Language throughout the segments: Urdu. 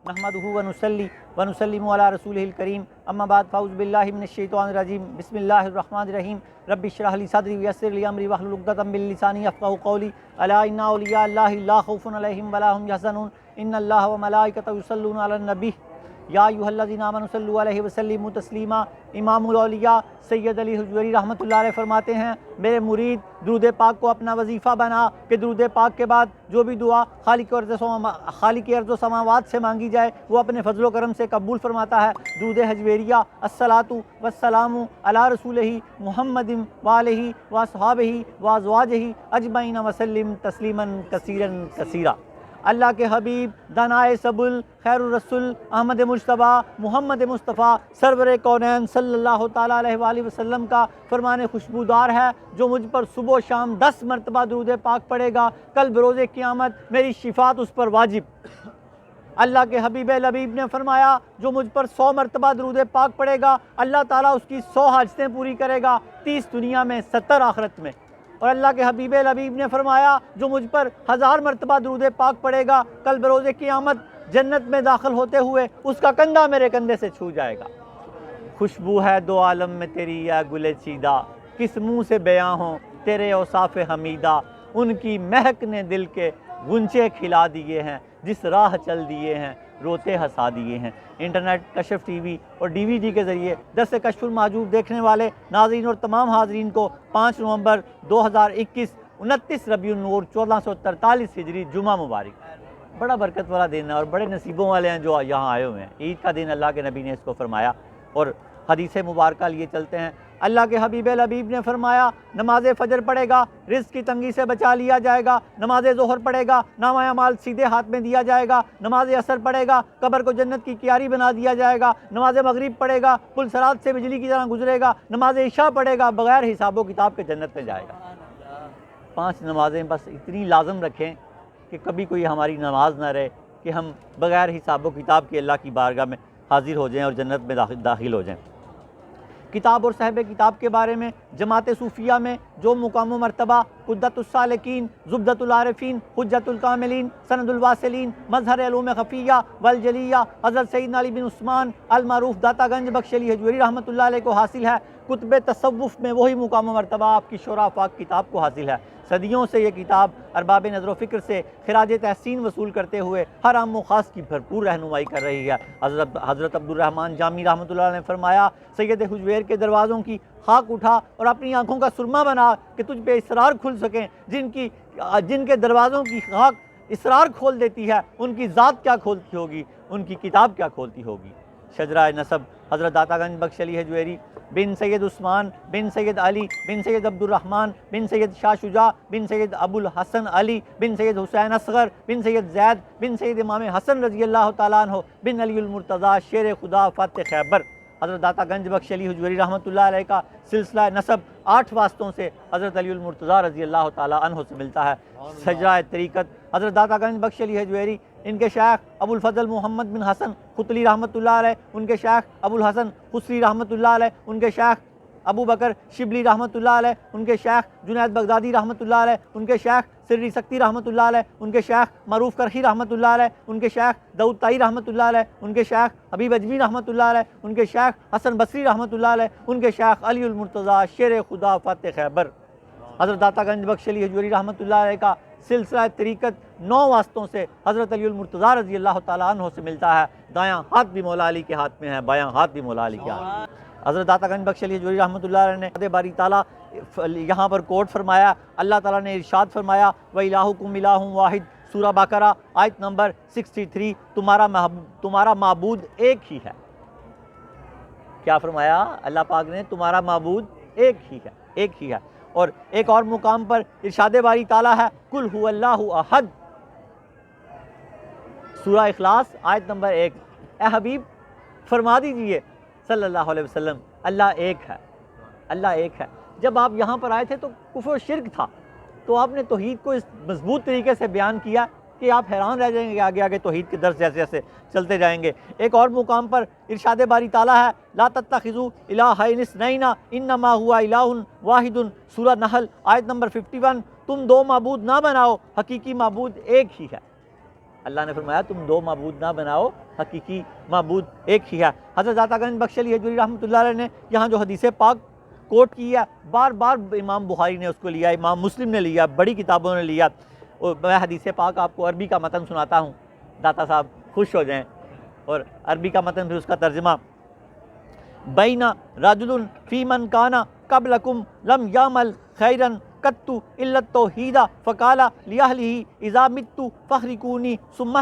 نحمدہ ونصلی ونسلم علی رسولہ الکریم اما بعد فاعوذ باللہ من الشیطان الرجیم بسم اللہ الرحمن الرحیم رب اشرح لی صدری ویسر لی امری واحلل عقدۃ من لسانی یفقہوا قولی الا ان اولیاء اللہ لا خوف علیہم ولا هم یحزنون ان اللہ وملائکتہ یصلون علی النبی یا ایھا الذین آمنوا صلوا علیہ وسلموا تسلیما۔ امام الاولیاء سید علی حجویری رحمۃ اللہ علیہ فرماتے ہیں میرے مرید درود پاک کو اپنا وظیفہ بنا کہ درود پاک کے بعد جو بھی دعا خالق ارض و سماوات سے مانگی جائے وہ اپنے فضل و کرم سے قبول فرماتا ہے۔ درود حجویریہ الصلاۃ والسلام علی رسولہ محمد وآلہ واصحابہ وازواجہ اجمعین وسلم تسلیما کثیرا کثیرا۔ اللہ کے حبیب دانائے سبل خیر الرسول احمد مجتبیٰ محمد مصطفیٰ سرور کونین صلی اللہ تعالیٰ علیہ وآلہ وسلم کا فرمان خوشبودار ہے جو مجھ پر صبح و شام 10 مرتبہ درود پاک پڑھے گا کل بروز قیامت میری شفاعت اس پر واجب۔ اللہ کے حبیب لبیب نے فرمایا جو مجھ پر 100 مرتبہ درود پاک پڑھے گا اللہ تعالیٰ اس کی 100 حاجتیں پوری کرے گا، 30 دنیا میں 70 آخرت میں۔ اور اللہ کے حبیب لبیب نے فرمایا جو مجھ پر 1000 مرتبہ درود پاک پڑھے گا کل بروز قیامت جنت میں داخل ہوتے ہوئے اس کا کندھا میرے کندھے سے چھو جائے گا۔ خوشبو ہے دو عالم میں تیری یا گل چیدہ، کس منہ سے بیاں ہوں تیرے اوصاف حمیدہ، ان کی مہک نے دل کے غنچے کھلا دیے ہیں، جس راہ چل دیے ہیں روتے ہنسا دیے ہیں۔ انٹرنیٹ کشف ٹی وی اور ڈی وی ڈی کے ذریعے درس کشف المحجوب دیکھنے والے ناظرین اور تمام حاضرین کو 5 نومبر 2021 29 ربیع النور 1443 ہجری جمعہ مبارک۔ بڑا برکت والا دن ہے اور بڑے نصیبوں والے ہیں جو یہاں آئے ہوئے ہیں۔ عید کا دن اللہ کے نبی نے اس کو فرمایا اور حدیث مبارکہ لیے چلتے ہیں۔ اللہ کے حبیب لبیب نے فرمایا نماز فجر پڑھے گا رزق کی تنگی سے بچا لیا جائے گا، نماز ظہر پڑھے گا نامہ اعمال سیدھے ہاتھ میں دیا جائے گا، نماز عصر پڑھے گا قبر کو جنت کی کیاری بنا دیا جائے گا، نماز مغرب پڑھے گا پل صراط سے بجلی کی طرح گزرے گا، نماز عشاء پڑھے گا بغیر حساب و کتاب کے جنت میں جائے گا۔ 5 نمازیں بس اتنی لازم رکھیں کہ کبھی کوئی ہماری نماز نہ رہے کہ ہم بغیر حساب و کتاب کے اللہ کی بارگاہ میں حاضر ہو جائیں اور جنت میں داخل ہو جائیں۔ کتاب اور صاحب کتاب کے بارے میں جماعت صوفیہ میں جو مقام و مرتبہ قدۃ السالکین، زبدۃ العارفین، حجت الکاملین، سند الواصلین، مظہر علوم خفیہ والجلیہ حضرت سیدنا علی بن عثمان المعروف داتا گنج بخش علی حجویری رحمۃ اللہ علیہ کو حاصل ہے، کتب تصوف میں وہی مقام و مرتبہ آپ کی شورا پاک کتاب کو حاصل ہے۔ صدیوں سے یہ کتاب ارباب نظر و فکر سے خراج تحسین وصول کرتے ہوئے ہر عام و خاص کی بھرپور رہنمائی کر رہی ہے۔ حضرت عبدالرحمن جامی رحمۃ اللہ علیہ نے فرمایا سید حجویر کے دروازوں کی خاک اٹھا اور اپنی آنکھوں کا سرما بنا کہ تجھ پہ اسرار کھل سکیں، جن کے دروازوں کی خاک اسرار کھول دیتی ہے ان کی ذات کیا کھولتی ہوگی، ان کی کتاب کیا کھولتی ہوگی۔ شجرہ نسب حضرت داتا گنج بخش علی حجویری بن سید عثمان بن سید علی بن سید عبدالرحمن بن سید شاہ شجاع بن سید ابو الحسن علی بن سید حسین اصغر بن سید زید بن سید امام حسن رضی اللہ تعالیٰ عنہ بن علی المرتضیٰ شیر خدا فاتح خیبر۔ حضرت داتا گنج بخش علی حجویری رحمۃ اللہ علیہ کا سلسلہ نسب 8 واسطوں سے حضرت علی المرتضیٰ رضی اللہ تعالیٰ عنہ سے ملتا ہے۔ شجرہ طریقت حضرت داتا گنج بخش علی حجویری، ان کے شیخ ابو الفضل محمد بن حسن خطلی رحمۃ اللہ علیہ، ان کے شیخ ابو الحسن خسری رحمۃ اللہ علیہ، ان کے شیخ ابو بکر شبلی رحمۃ اللہ علیہ، ان کے شیخ جنید بغدادی رحمۃ اللہ علیہ، ان کے شیخ سری سکتی رحمۃ اللہ علیہ، ان کے شیخ معروف کرخی رحمۃ اللہ علیہ، ان کے شیخ داؤد طائی رحمۃ اللہ علیہ، ان کے شیخ حبیب اجمی رحمۃ اللہ علیہ، ان کے شیخ حسن بصری رحمۃ اللہ علیہ، ان کے شیخ علی المرتضیٰ شیر خدا فاتح خیبر۔ حضرت داتا گنج بخش علی حجویری رحمۃ اللہ علیہ کا سلسلہ طریقت 9 واسطوں سے حضرت علی المرتضیٰ رضی اللہ تعالیٰ عنہ سے ملتا ہے۔ دایاں ہاتھ بھی مولا علی کے ہاتھ میں ہے، بایاں ہاتھ بھی مولا علی کے ہاتھ میں۔ حضرت داتا گنج بخش علی حجویری رحمۃ اللہ علیہ نے باری تعالیٰ یہاں پر کوٹ فرمایا، اللہ تعالیٰ نے ارشاد فرمایا وَإِلَٰهُكُمْ إِلَٰهٌ وَاحِدٌ، سورہ بقرہ آیت نمبر 63، تمہارا معبود ایک ہی ہے۔ کیا فرمایا اللہ پاک نے؟ تمہارا معبود ایک ہی ہے، ایک ہی ہے۔ اور ایک اور مقام پر ارشاد باری تعالیٰ ہے قُلْ هُوَ اللَّهُ أَحَدٌ، سورہ اخلاص آیت نمبر 1۔ اے حبیب فرما دیجئے صلی اللہ علیہ وسلم اللہ ایک ہے، اللہ ایک ہے۔ جب آپ یہاں پر آئے تھے تو کفر و شرک تھا، تو آپ نے توحید کو اس مضبوط طریقے سے بیان کیا کہ آپ حیران رہ جائیں گے آگے آگے توحید کے درس جیسے جیسے چلتے جائیں گے۔ ایک اور مقام پر ارشاد باری تعالیٰ ہے لا تتخذوا الہین اثنین انما هو الہ واحد، سورہ نحل آیت نمبر 51، تم 2 معبود نہ بناؤ، حقیقی معبود ایک ہی ہے۔ اللہ نے فرمایا تم دو معبود نہ بناؤ، حقیقی معبود ایک ہی ہے۔ حضرت عطا گنج بخش علی حجویری رحمۃ اللہ علیہ نے یہاں جو حدیث پاک کوٹ کی ہے، بار بار امام بخاری نے اس کو لیا، امام مسلم نے لیا، بڑی کتابوں نے لیا۔ اور میں حدیث پاک آپ کو عربی کا متن سناتا ہوں، داتا صاحب خوش ہو جائیں، اور عربی کا متن پھر اس کا ترجمہ۔ بینا رجل فی من کانا قبلکم لم یعمل خیرا قط الا التوحید فقال لاہلہ اذا مت فاحرقونی ثم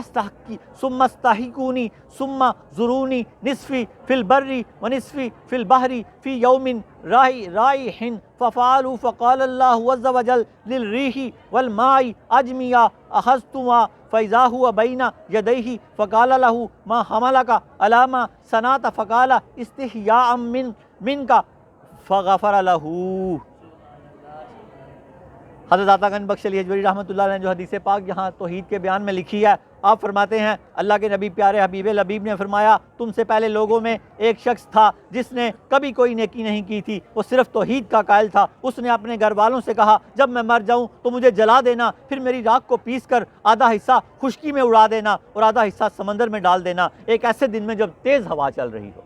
استحقونی ثم زرونی نصفی فی البر ونصفی فی البحر فی یوم رائح ففعلوا فقال اللہ عز وجل للریح والماء اجمعا اخذتما فإذا هو بين يديه فقال له ما حملك على ما صنعت فقال استحياء منك فغفر له۔ حضرت عطا گنج بخش علی حجویری رحمۃ اللہ علیہ نے جو حدیث پاک یہاں توحید کے بیان میں لکھی ہے، آپ فرماتے ہیں اللہ کے نبی پیارے حبیب لبیب نے فرمایا تم سے پہلے لوگوں میں ایک شخص تھا جس نے کبھی کوئی نیکی نہیں کی تھی، وہ صرف توحید کا قائل تھا۔ اس نے اپنے گھر والوں سے کہا جب میں مر جاؤں تو مجھے جلا دینا، پھر میری راکھ کو پیس کر آدھا حصہ خشکی میں اڑا دینا اور آدھا حصہ سمندر میں ڈال دینا، ایک ایسے دن میں جب تیز ہوا چل رہی ہو،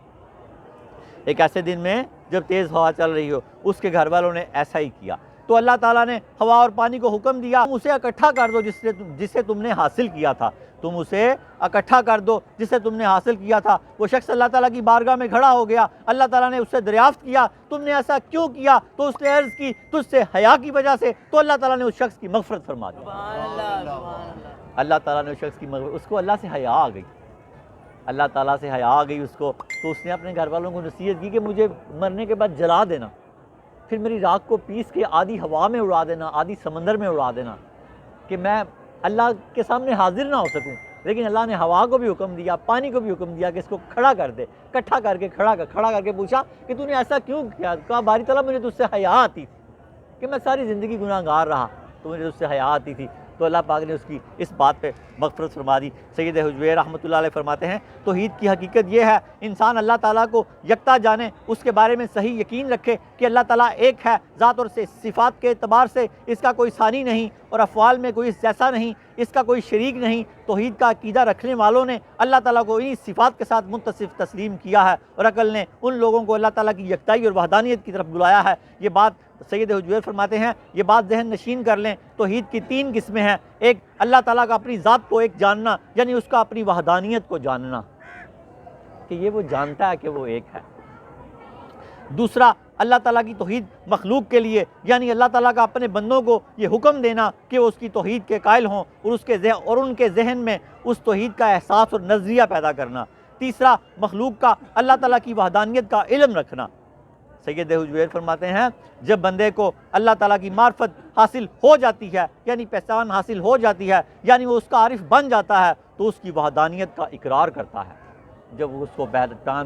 ایک ایسے دن میں جب تیز ہوا چل رہی ہو۔ اس کے گھر والوں نے ایسا ہی کیا، تو اللہ تعالیٰ نے ہوا اور پانی کو حکم دیا تم اسے اکٹھا کر دو جسے تم نے حاصل کیا تھا، تم اسے اکٹھا کر دو جسے تم نے حاصل کیا تھا۔ وہ شخص اللہ تعالیٰ کی بارگاہ میں کھڑا ہو گیا، اللہ تعالیٰ نے اس سے دریافت کیا تم نے ایسا کیوں کیا، تو اس نے عرض کی تجھ سے حیا کی وجہ سے، تو اللہ تعالیٰ نے اس شخص کی مغفرت فرما دی۔ اللہ تعالیٰ نے اس شخص کی مغفرت، اس کو اللہ سے حیا آ گئی، اللہ تعالیٰ سے حیا آ گئی اس کو، تو اس نے اپنے گھر والوں کو نصیحت کی کہ مجھے مرنے کے بعد جلا دینا، پھر میری راکھ کو پیس کے آدھی ہوا میں اڑا دینا، آدھی سمندر میں اڑا دینا، کہ میں اللہ کے سامنے حاضر نہ ہو سکوں۔ لیکن اللہ نے ہوا کو بھی حکم دیا، پانی کو بھی حکم دیا کہ اس کو کھڑا کر دے، اکٹھا کر کے کھڑا کر کے پوچھا کہ تو نے ایسا کیوں کیا؟ کہا باری تعالیٰ مجھے تجھ سے حیا آتی تھی کہ میں ساری زندگی گناہ گار رہا، تو مجھے تجھ سے حیا آتی تھی، تو اللہ پاک نے اس کی اس بات پہ مغفرت فرما دی۔ سید حجویری رحمۃ اللہ علیہ فرماتے ہیں توحید کی حقیقت یہ ہے انسان اللہ تعالیٰ کو یکتا جانے، اس کے بارے میں صحیح یقین رکھے کہ اللہ تعالیٰ ایک ہے، ذات اور صفات کے اعتبار سے اس کا کوئی ثانی نہیں، اور افعال میں کوئی اس جیسا نہیں، اس کا کوئی شریک نہیں۔ توحید کا عقیدہ رکھنے والوں نے اللہ تعالیٰ کو انہی صفات کے ساتھ متصف تسلیم کیا ہے، اور عقل نے ان لوگوں کو اللہ تعالیٰ کی یکتائی اور وحدانیت کی طرف بلایا ہے۔ یہ بات سید حجویری فرماتے ہیں، یہ بات ذہن نشین کر لیں، توحید کی 3 قسمیں ہیں۔ ایک اللہ تعالیٰ کا اپنی ذات کو ایک جاننا، یعنی اس کا اپنی وحدانیت کو جاننا کہ یہ وہ جانتا ہے کہ وہ ایک ہے۔ دوسرا اللہ تعالیٰ کی توحید مخلوق کے لیے، یعنی اللہ تعالیٰ کا اپنے بندوں کو یہ حکم دینا کہ وہ اس کی توحید کے قائل ہوں، اور ان کے ذہن میں اس توحید کا احساس اور نظریہ پیدا کرنا۔ تیسرا مخلوق کا اللہ تعالیٰ کی وحدانیت کا علم رکھنا۔ سید حجویری فرماتے ہیں جب بندے کو اللہ تعالیٰ کی معرفت حاصل ہو جاتی ہے، یعنی پہچان حاصل ہو جاتی ہے، یعنی وہ اس کا عارف بن جاتا ہے، تو اس کی وحدانیت کا اقرار کرتا ہے۔ جب وہ اس کو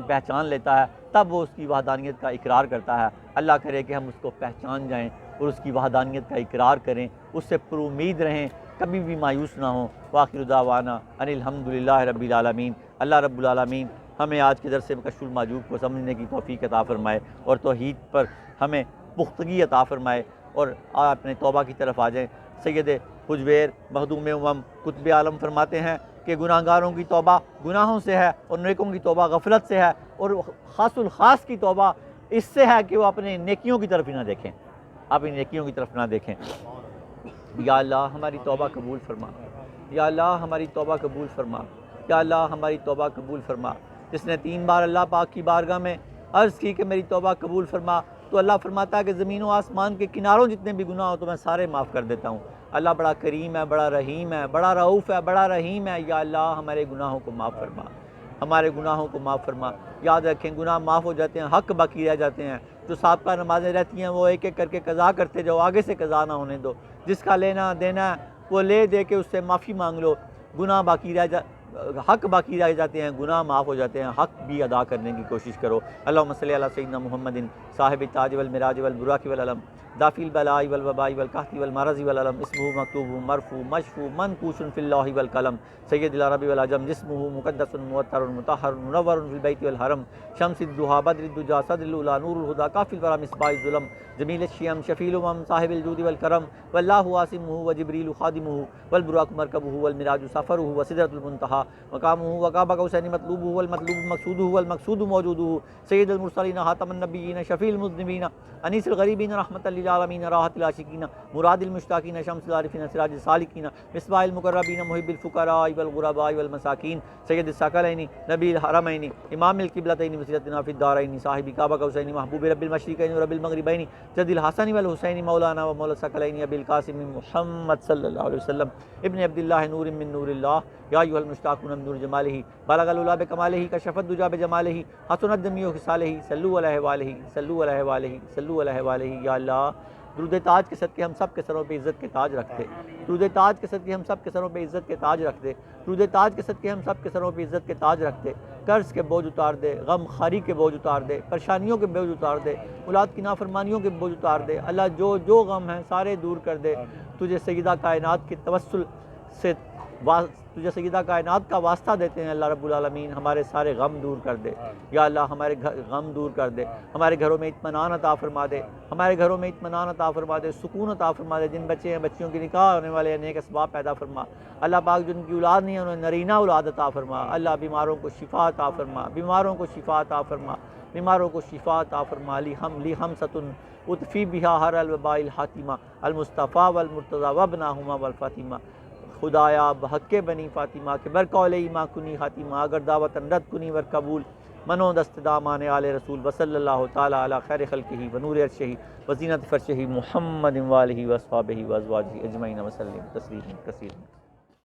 پہچان لیتا ہے تب وہ اس کی وحدانیت کا اقرار کرتا ہے۔ اللہ کرے کہ ہم اس کو پہچان جائیں اور اس کی وحدانیت کا اقرار کریں، اس سے پر امید رہیں، کبھی بھی مایوس نہ ہوں۔ وآخر دعوانا ان الحمدللہ رب العالمین۔ اللہ رب العالمین ہمیں آج کے درس کشف المحجوب کو سمجھنے کی توفیق عطا فرمائے، اور توحید پر ہمیں پختگی عطا فرمائے، اور اپنے توبہ کی طرف آ جائیں۔ سید حجویری مخدوم قطب عالم فرماتے ہیں کہ گناہ گاروں کی توبہ گناہوں سے ہے، اور نیکوں کی توبہ غفلت سے ہے، اور خاص الخاص کی توبہ اس سے ہے کہ وہ اپنے نیکیوں کی طرف ہی نہ دیکھیں، اپنی نیکیوں کی طرف نہ دیکھیں۔ یا اللہ ہماری توبہ قبول فرما، یا اللہ ہماری توبہ قبول فرما، یا اللہ ہماری توبہ قبول فرما۔ جس نے 3 بار اللہ پاک کی بارگاہ میں عرض کی کہ میری توبہ قبول فرما، تو اللہ فرماتا ہے کہ زمین و آسمان کے کناروں جتنے بھی گناہ ہو تو میں سارے معاف کر دیتا ہوں۔ اللہ بڑا کریم ہے، بڑا رحیم ہے، بڑا رؤوف ہے، بڑا رحیم ہے۔ یا اللہ ہمارے گناہوں کو معاف فرما، ہمارے گناہوں کو معاف فرما۔ یاد رکھیں گناہ معاف ہو جاتے ہیں، حق باقی رہ جاتے ہیں۔ جو سابقہ نمازیں رہتی ہیں وہ ایک ایک کر کے قضا کرتے جاؤ، آگے سے قضا نہ ہونے دو۔ جس کا لینا دینا ہے وہ لے دے کے اس سے معافی مانگ لو، گناہ باقی حق باقی رہ جاتے ہیں، گناہ معاف ہو جاتے ہیں، حق بھی ادا کرنے کی کوشش کرو۔ اللہم صلی علی سیدنا محمد صاحب التاج والمراج والبراق والعلم دافی البلاء والوباء والقحط والمرض والعلم اسمہ مکتوب مرفوع مشفوع منقوش فی اللوح والقلم سید العرب والعجم جسمہ مقدس معطر مطہر منور فی البیت والحرم شمس الضحیٰ بدر الدجا صدر الاولیٰ نور الہدیٰ کافی الورى مصباح الظلم جمیل الشیم شفیع الامم صاحب الجود والکرم واللہ عاصمہ وجبریل خادمہ والبراق مرکبہ والمراج سفرہ وسدرۃ المنتہیٰ مقامہ وقاب قوسین مطلوبہ والمطلوب مقصودہ والمقصود موجودہ سید المرسلین خاتم النبیین شفیع المذنبین انیس الغریبین رحمۃ للعالمین راحت العاشقین مراد المشتاقین شمس العارفین سراج السالکین مصباح المقربین محب الفقراء والغرباء والمساکین سید الثقلین نبی الحرمین امام القبلتین وسیلتنا فی الدارین صاحب کعبہ قوسین محبوب رب المشرقین ورب المغربین جد الحسن والحسین مولانا و مولا الثقلین ابی القاسم محمد صلی اللہ علیہ وسلم ابن عبد اللہ نور من نور اللہ یا ایھا المشتاقون من نور جمالہ بلغ العلا بکمالہ کشف الدجا بجمالہ حسنت جمیع خصالہ صلوا علیہ وآلہ صلوا علیہ وآلہ صلوا علیہ وآلہ۔ یا اللہ درود تاج کے صدقے ہم سب کے سروں پہ عزت کے تاج رکھ دے، درود تاج کے صدقے ہم سب کے سروں پہ عزت کے تاج رکھ دے، درود تاج کے صدقے ہم سب کے سروں پہ عزت کے تاج رکھ دے، قرض کے بوجھ اتار دے، غم خاری کے بوجھ اتار دے، پریشانیوں کے بوجھ اتار دے، اولاد کی نافرمانیوں کے بوجھ اتار دے، اللہ جو غم ہیں سارے دور کر دے۔ تجھے سیدہ کائنات کے توسل سے تجھے سیدہ کائنات کا واسطہ دیتے ہیں اللہ رب العالمین، ہمارے سارے غم دور کر دے یا اللہ، ہمارے غم دور کر دے، ہمارے گھروں میں اطمینان عطا فرما دے، ہمارے گھروں میں اطمینان عطا فرما دے، سکون عطا فرما دے، جن بچے ہیں بچیوں کی نکاح ہونے والے ہیں نیک اسباب پیدا فرما اللہ پاک، جن کی اولاد نہیں ہے انہیں نرینہ اولاد عطا فرما اللہ، بیماروں کو شفا عطا فرما، بیماروں کو شفا عطا فرما، بیماروں کو شفا عطا فرما، لی خمسۃ اطفی بہا ہر الوباء الحاتمہ المصطفیٰ والمرتضیٰ وابناہما والفاطمہ خدایا بحق بنی فاطمہ کے برقول ایما کنی خاتمہ اگر دعوت رد کنی ور قبول منو دست دامان آل رسول وصلی اللہ تعالی علی خیر خلقہ ونور عرشہ وزینت فرشہ محمد وآلہ واصحابہ وازواجہ اجمعین وسلم تسلیما کثیرا۔